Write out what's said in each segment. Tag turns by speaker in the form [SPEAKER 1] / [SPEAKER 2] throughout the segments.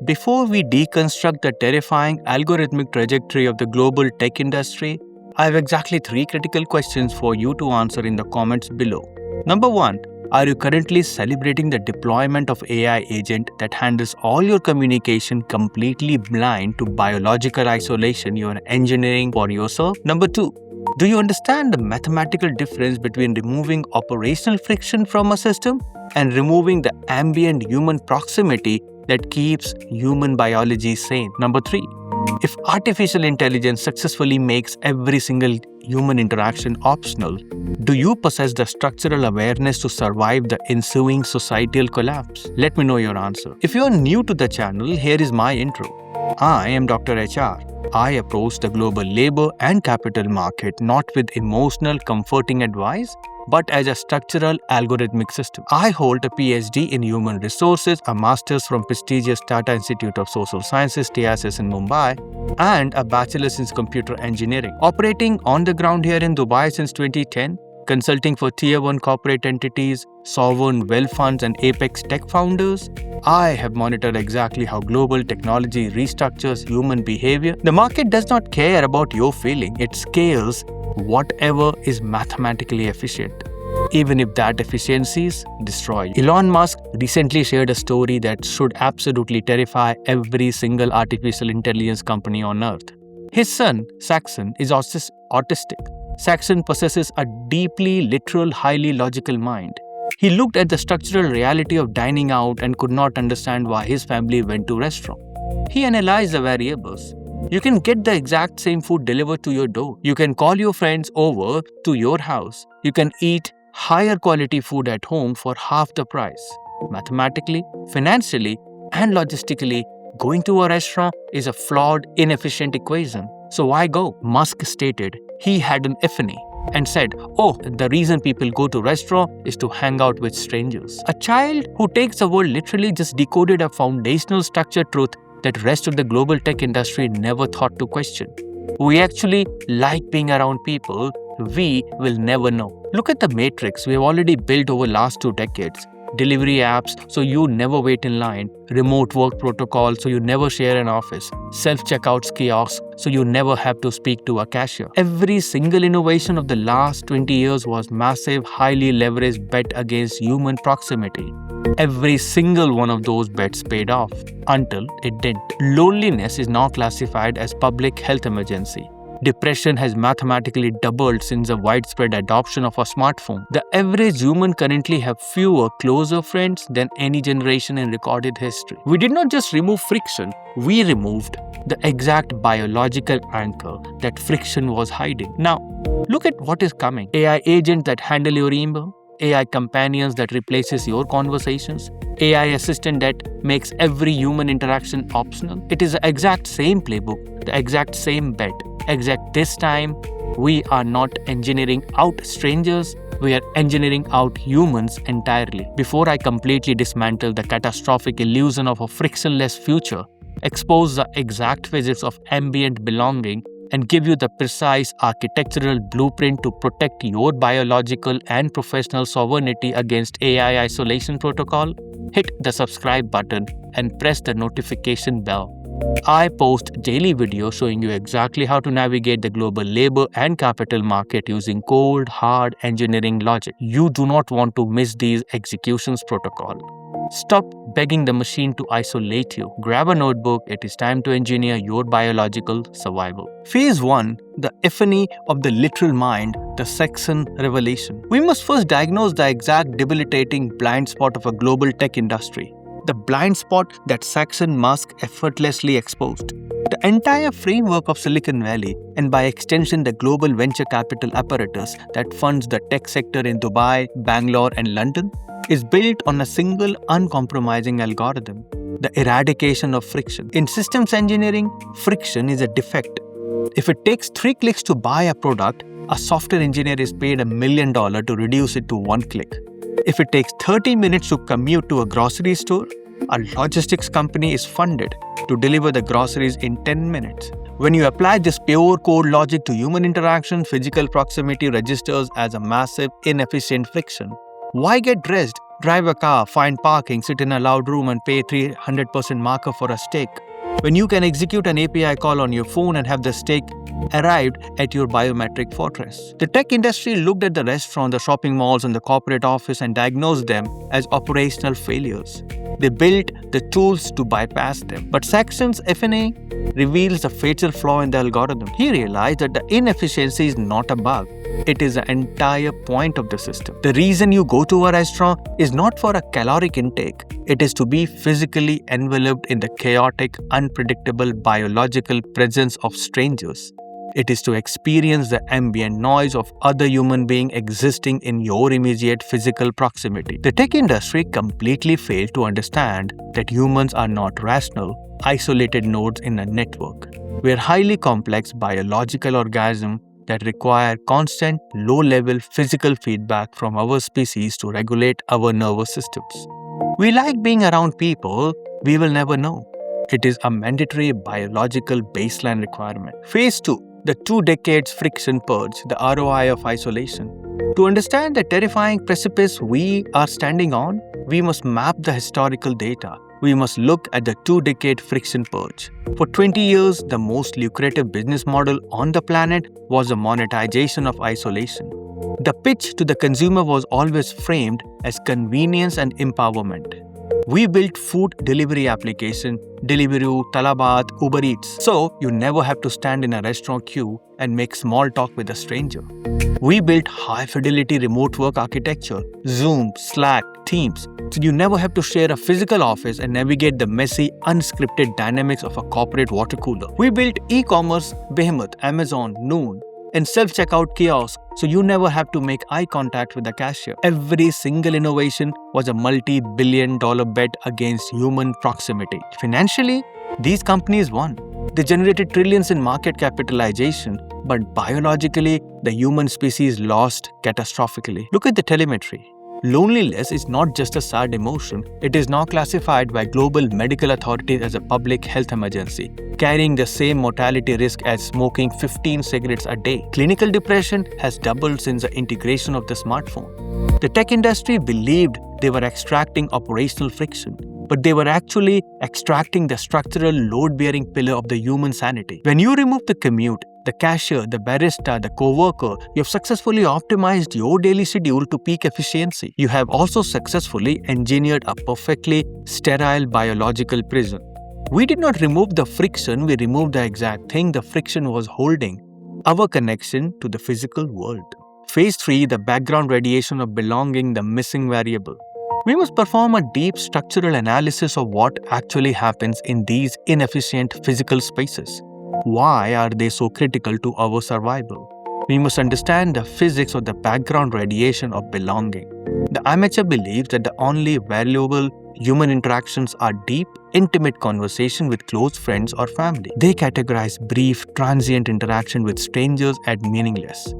[SPEAKER 1] Before we deconstruct the terrifying algorithmic trajectory of the global tech industry, I have exactly 3 critical questions for you to answer in the comments below. Number 1. Are you currently celebrating the deployment of AI agent that handles all your communication completely blind to biological isolation you are engineering for yourself? Number 2. Do you understand the mathematical difference between removing operational friction from a system and removing the ambient human proximity that keeps human biology sane? Number 3. If artificial intelligence successfully makes every single human interaction optional, do you possess the structural awareness to survive the ensuing societal collapse? Let me know your answer. If you are new to the channel, here is my intro. I am Dr. HR. I approach the global labor and capital market not with emotional, comforting advice, but as a structural algorithmic system. I hold a PhD in human resources, a master's from prestigious Tata Institute of Social Sciences, TISS in Mumbai, and a bachelor's in computer engineering. Operating on the ground here in Dubai since 2010, consulting for Tier 1 corporate entities, sovereign wealth funds, and apex tech founders, I have monitored exactly how global technology restructures human behavior. The market does not care about your feeling, it scales whatever is mathematically efficient, even if that efficiencies destroy you. Elon Musk recently shared a story that should absolutely terrify every single artificial intelligence company on earth. His son, Saxon, is autistic. Saxon possesses a deeply literal, highly logical mind. He looked at the structural reality of dining out and could not understand why his family went to restaurant. He analyzed the variables. You can get the exact same food delivered to your door. You can call your friends over to your house. You can eat higher quality food at home for half the price. Mathematically, financially, and logistically, going to a restaurant is a flawed, inefficient equation. So why go? Musk stated he had an epiphany and said, the reason people go to restaurant is to hang out with strangers. A child who takes the world literally just decoded a foundational structure truth that rest of the global tech industry never thought to question. We actually like being around people we will never know. Look at the matrix we have already built over last 2 decades. Delivery apps so you never wait in line, remote work protocol so you never share an office, self-checkouts kiosks so you never have to speak to a cashier. Every single innovation of the last 20 years was massive, highly leveraged bet against human proximity. Every single one of those bets paid off until it didn't. Loneliness is now classified as public health emergency. Depression has mathematically doubled since the widespread adoption of a smartphone. The average human currently have fewer closer friends than any generation in recorded history. We did not just remove friction, we removed the exact biological anchor that friction was hiding. Now, look at what is coming. AI agents that handle your email, AI companions that replaces your conversations, AI assistant that makes every human interaction optional. It is the exact same playbook, the exact same bet. Except this time, we are not engineering out strangers, we are engineering out humans entirely. Before I completely dismantle the catastrophic illusion of a frictionless future, expose the exact physics of ambient belonging, and give you the precise architectural blueprint to protect your biological and professional sovereignty against AI isolation protocol, hit the subscribe button and press the notification bell. I post daily videos showing you exactly how to navigate the global labor and capital market using cold, hard engineering logic. You do not want to miss these executions protocol. Stop begging the machine to isolate you. Grab a notebook. It is time to engineer your biological survival. Phase 1, the epiphany of the literal mind, the Saxon revelation. We must first diagnose the exact debilitating blind spot of a global tech industry. The blind spot that Saxon Musk effortlessly exposed. The entire framework of Silicon Valley, and by extension the global venture capital apparatus that funds the tech sector in Dubai, Bangalore, and London, is built on a single uncompromising algorithm, the eradication of friction. In systems engineering, friction is a defect. If it takes 3 clicks to buy a product, a software engineer is paid $1 million to reduce it to 1 click. If it takes 30 minutes to commute to a grocery store, a logistics company is funded to deliver the groceries in 10 minutes. When you apply this pure code logic to human interaction, physical proximity registers as a massive, inefficient friction. Why get dressed Drive a car, find parking, sit in a loud room and pay 300% markup for a steak. When you can execute an API call on your phone and have the steak arrived at your biometric fortress. The tech industry looked at the restaurant, the shopping malls, and the corporate office and diagnosed them as operational failures. They built the tools to bypass them. But Saxon's Epiphany reveals a fatal flaw in the algorithm. He realized that the inefficiency is not a bug. It is the entire point of the system. The reason you go to a restaurant is not for a caloric intake. It is to be physically enveloped in the chaotic, unpredictable biological presence of strangers. It is to experience the ambient noise of other human beings existing in your immediate physical proximity. The tech industry completely failed to understand that humans are not rational, isolated nodes in a network. We are highly complex biological organisms that require constant, low-level physical feedback from our species to regulate our nervous systems. We like being around people we will never know. It is a mandatory biological baseline requirement. Phase 2. The 2 decades friction purge, the ROI of isolation. To understand the terrifying precipice we are standing on, we must map the historical data. We must look at the 2-decade friction purge. For 20 years, the most lucrative business model on the planet was the monetization of isolation. The pitch to the consumer was always framed as convenience and empowerment. We built food delivery application, Deliveroo, Talabat, Uber Eats, so you never have to stand in a restaurant queue and make small talk with a stranger. We built high-fidelity remote work architecture, Zoom, Slack, Teams, so you never have to share a physical office and navigate the messy, unscripted dynamics of a corporate water cooler. We built e-commerce behemoth, Amazon, Noon, and self-checkout kiosk, so you never have to make eye contact with the cashier. Every single innovation was a multi-billion-dollar bet against human proximity. Financially, these companies won. They generated trillions in market capitalization, but biologically, the human species lost catastrophically. Look at the telemetry. Loneliness is not just a sad emotion. It is now classified by global medical authorities as a public health emergency, carrying the same mortality risk as smoking 15 cigarettes a day. Clinical depression has doubled since the integration of the smartphone. The tech industry believed they were extracting operational friction, but they were actually extracting the structural load-bearing pillar of the human sanity. When you remove the commute, the cashier, the barista, the co-worker, you have successfully optimized your daily schedule to peak efficiency. You have also successfully engineered a perfectly sterile biological prison. We did not remove the friction, we removed the exact thing the friction was holding, our connection to the physical world. Phase 3, the background radiation of belonging, the missing variable. We must perform a deep structural analysis of what actually happens in these inefficient physical spaces. Why are they so critical to our survival? We must understand the physics of the background radiation of belonging. The amateur believes that the only valuable human interactions are deep, intimate conversation with close friends or family. They categorize brief, transient interaction with strangers as meaningless.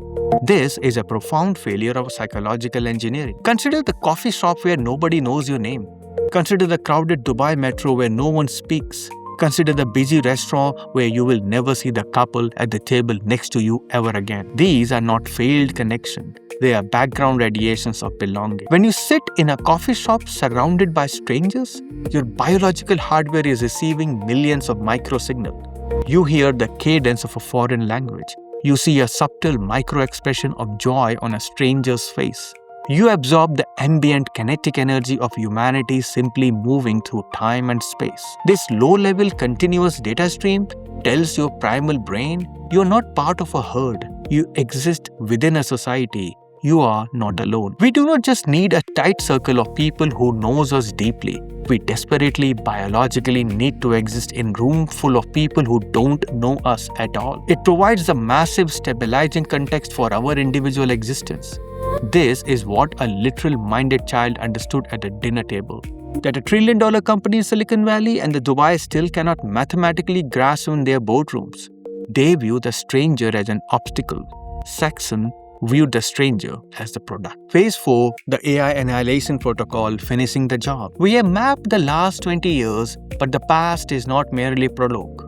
[SPEAKER 1] This is a profound failure of psychological engineering. Consider the coffee shop where nobody knows your name. Consider the crowded Dubai metro where no one speaks. Consider the busy restaurant where you will never see the couple at the table next to you ever again. These are not failed connections. They are background radiations of belonging. When you sit in a coffee shop surrounded by strangers, your biological hardware is receiving millions of microsignals. You hear the cadence of a foreign language. You see a subtle micro-expression of joy on a stranger's face. You absorb the ambient kinetic energy of humanity simply moving through time and space. This low-level continuous data stream tells your primal brain you are not part of a herd. You exist within a society. You are not alone. We do not just need a tight circle of people who knows us deeply. We desperately, biologically need to exist in a room full of people who don't know us at all. It provides a massive stabilizing context for our individual existence. This is what a literal-minded child understood at the dinner table. That a trillion-dollar company in Silicon Valley and the Dubai still cannot mathematically grasp in their boardrooms. They view the stranger as an obstacle. Saxon viewed the stranger as the product. Phase 4, the AI Annihilation Protocol, finishing the job. We have mapped the last 20 years, but the past is not merely prologue.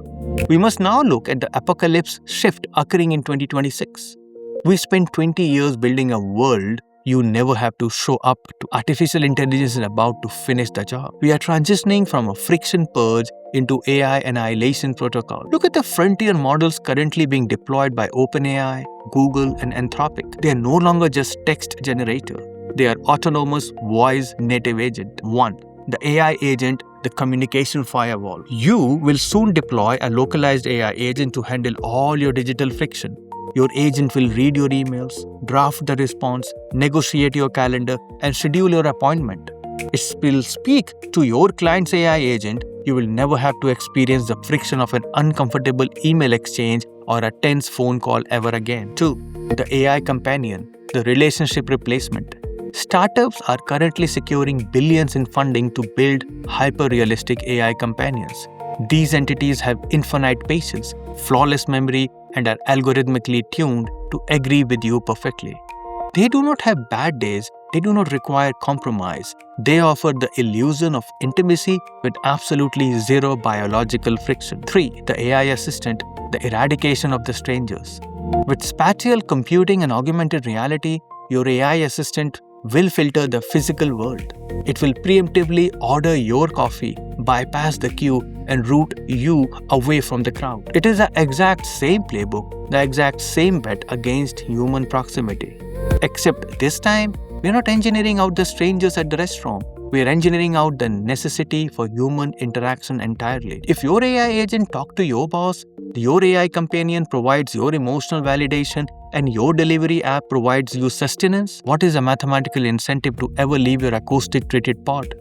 [SPEAKER 1] We must now look at the apocalypse shift occurring in 2026. We spent 20 years building a world You never have to show up to artificial intelligence is about to finish the job. We are transitioning from a friction purge into AI annihilation protocol. Look at the frontier models currently being deployed by OpenAI, Google, and Anthropic. They are no longer just text generator. They are autonomous voice native agent. 1. The AI agent, the communication firewall. You will soon deploy a localized AI agent to handle all your digital friction. Your agent will read your emails, draft the response, negotiate your calendar, and schedule your appointment. It will speak to your client's AI agent. You will never have to experience the friction of an uncomfortable email exchange or a tense phone call ever again. 2. The AI companion, the relationship replacement. Startups are currently securing billions in funding to build hyper-realistic AI companions. These entities have infinite patience, flawless memory, and are algorithmically tuned to agree with you perfectly. They do not have bad days. They do not require compromise. They offer the illusion of intimacy with absolutely zero biological friction. 3. The AI assistant, the eradication of the strangers. With spatial computing and augmented reality, your AI assistant will filter the physical world. It will preemptively order your coffee, bypass the queue, and route you away from the crowd. It is the exact same playbook, the exact same bet against human proximity. Except this time, we are not engineering out the strangers at the restaurant. We are engineering out the necessity for human interaction entirely. If your AI agent talks to your boss, your AI companion provides your emotional validation, and your delivery app provides you sustenance, what is a mathematical incentive to ever leave your acoustic treated pod?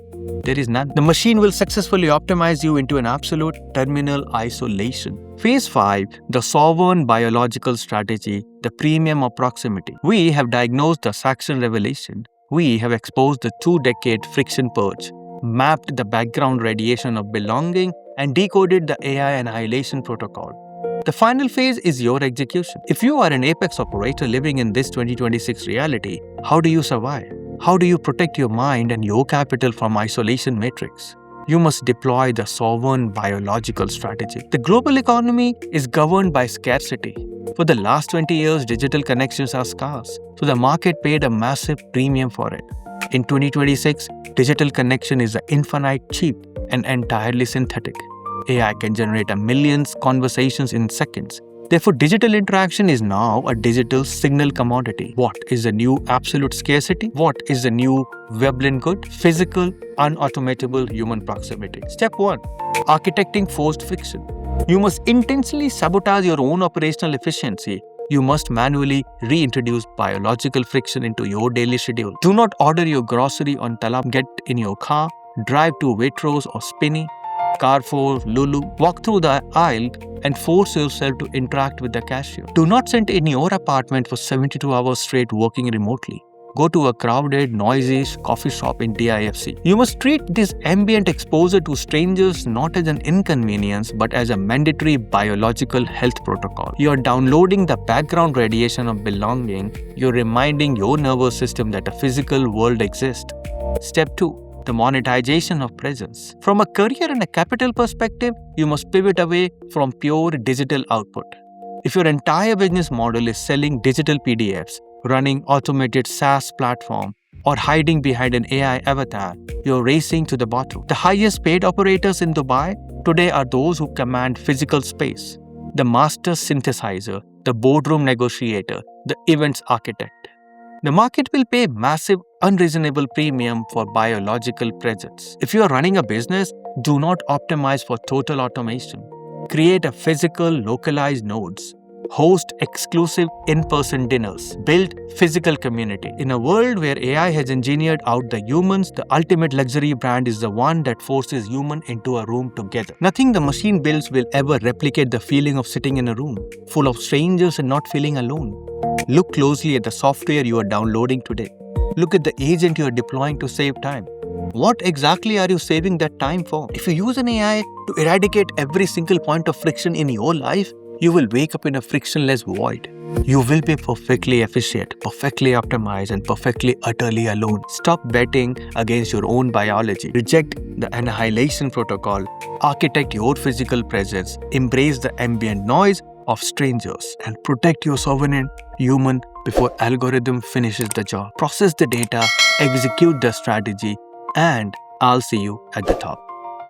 [SPEAKER 1] There is none. The machine will successfully optimize you into an absolute terminal isolation. Phase 5, the sovereign biological strategy, the premium of proximity. We have diagnosed the Saxon revelation. We have exposed the 2-decade friction purge, mapped the background radiation of belonging, and decoded the AI annihilation protocol. The final phase is your execution. If you are an apex operator living in this 2026 reality, how do you survive? How do you protect your mind and your capital from isolation matrix? You must deploy the sovereign biological strategy. The global economy is governed by scarcity. For the last 20 years, digital connections are scarce, so the market paid a massive premium for it. In 2026, digital connection is infinite, cheap, and entirely synthetic. AI can generate a millions conversations in seconds. Therefore, digital interaction is now a digital signal commodity. What is the new absolute scarcity? What is the new Veblen good? Physical, unautomatable human proximity. Step 1. Architecting forced friction. You must intentionally sabotage your own operational efficiency. You must manually reintroduce biological friction into your daily schedule. Do not order your grocery on Talab. Get in your car, drive to Waitrose or Spinny, Carrefour, Lulu, walk through the aisle and force yourself to interact with the cashier. Do not sit in your apartment for 72 hours straight working remotely. Go to a crowded, noisy coffee shop in DIFC. You must treat this ambient exposure to strangers not as an inconvenience but as a mandatory biological health protocol. You are downloading the background radiation of belonging. You're reminding your nervous system that a physical world exists. Step 2. The monetization of presence. From a career and a capital perspective, you must pivot away from pure digital output. If your entire business model is selling digital PDFs, running automated SaaS platform, or hiding behind an AI avatar, you're racing to the bottom. The highest paid operators in Dubai today are those who command physical space. The master synthesizer, the boardroom negotiator, the events architect. The market will pay massive, unreasonable premium for biological presence. If you are running a business, do not optimize for total automation. Create a physical, localized nodes. Host exclusive in-person dinners. Build physical community. In a world where AI has engineered out the humans, the ultimate luxury brand is the one that forces humans into a room together. Nothing the machine builds will ever replicate the feeling of sitting in a room, full of strangers and not feeling alone. Look closely at the software you are downloading today. Look at the agent you are deploying to save time. What exactly are you saving that time for? If you use an AI to eradicate every single point of friction in your life, you will wake up in a frictionless void. You will be perfectly efficient, perfectly optimized, and perfectly utterly alone. Stop betting against your own biology. Reject the annihilation protocol. Architect your physical presence. Embrace the ambient noise of strangers and protect your sovereign human before algorithm finishes the job. Process the data, execute the strategy, and I'll see you at the top.